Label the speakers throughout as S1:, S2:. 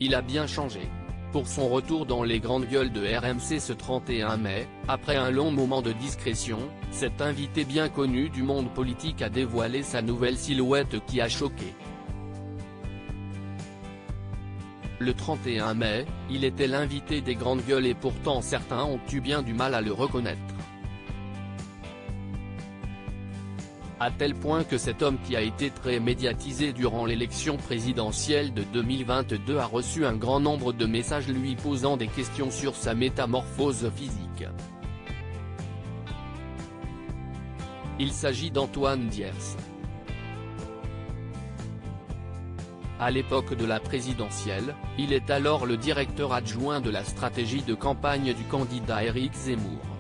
S1: Il a bien changé. Pour son retour dans les grandes gueules de RMC ce 31 mai, après un long moment de discrétion, cet invité bien connu du monde politique a dévoilé sa nouvelle silhouette qui a choqué. Le 31 mai, il était l'invité des grandes gueules et pourtant certains ont eu bien du mal à le reconnaître. À tel point que cet homme qui a été très médiatisé durant l'élection présidentielle de 2022 a reçu un grand nombre de messages lui posant des questions sur sa métamorphose physique. Il s'agit d'Antoine Diers. À l'époque de la présidentielle, il est alors le directeur adjoint de la stratégie de campagne du candidat Éric Zemmour.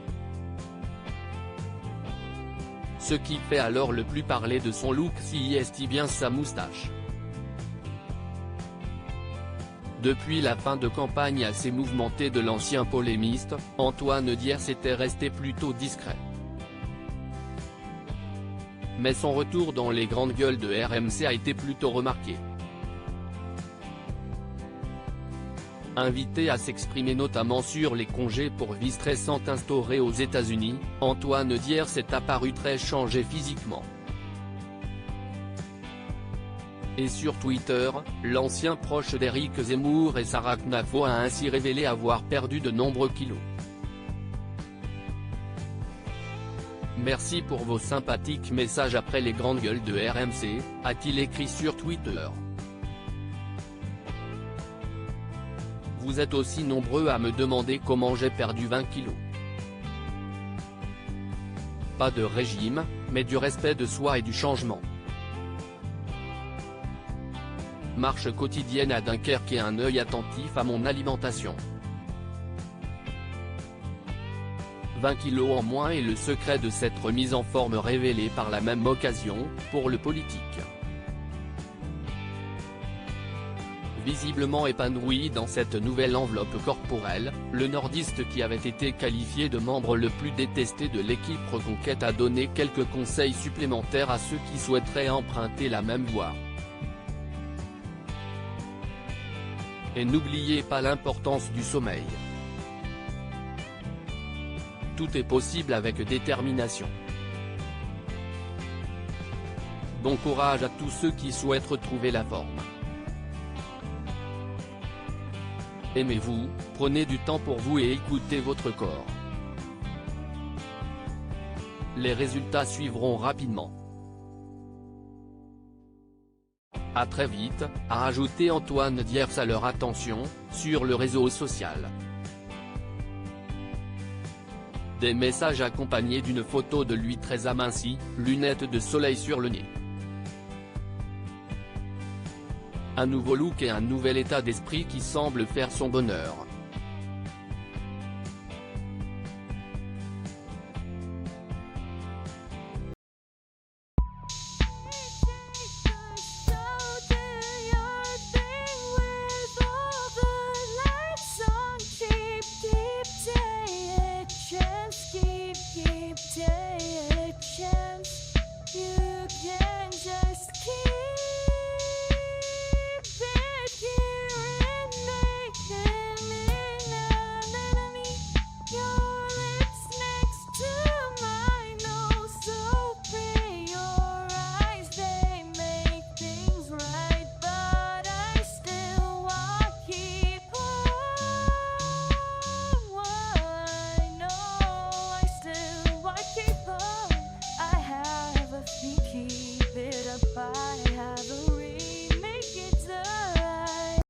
S1: Ce qui fait alors le plus parler de son look c'est bien sa moustache. Depuis la fin de campagne assez mouvementée de l'ancien polémiste, Antoine Diers était resté plutôt discret. Mais son retour dans les grandes gueules de RMC a été plutôt remarqué. Invité à s'exprimer notamment sur les congés pour vie stressants instaurés aux États-Unis, Antoine Diers est apparu très changé physiquement. Et sur Twitter, l'ancien proche d'Éric Zemmour et Sarah Knafo a ainsi révélé avoir perdu de nombreux kilos. Merci pour vos sympathiques messages après les grandes gueules de RMC, a-t-il écrit sur Twitter. Vous êtes aussi nombreux à me demander comment j'ai perdu 20 kilos. Pas de régime, mais du respect de soi et du changement. Marche quotidienne à Dunkerque et un œil attentif à mon alimentation. 20 kilos en moins est le secret de cette remise en forme révélée par la même occasion, pour le politique. Visiblement épanoui dans cette nouvelle enveloppe corporelle, le nordiste qui avait été qualifié de membre le plus détesté de l'équipe Reconquête a donné quelques conseils supplémentaires à ceux qui souhaiteraient emprunter la même voie. Et n'oubliez pas l'importance du sommeil. Tout est possible avec détermination. Bon courage à tous ceux qui souhaitent retrouver la forme. Aimez-vous, prenez du temps pour vous et écoutez votre corps. Les résultats suivront rapidement. À très vite, a ajouté Antoine Diers à leur attention, sur le réseau social. Des messages accompagnés d'une photo de lui très aminci, lunettes de soleil sur le nez. Un nouveau look et un nouvel état d'esprit qui semble faire son bonheur.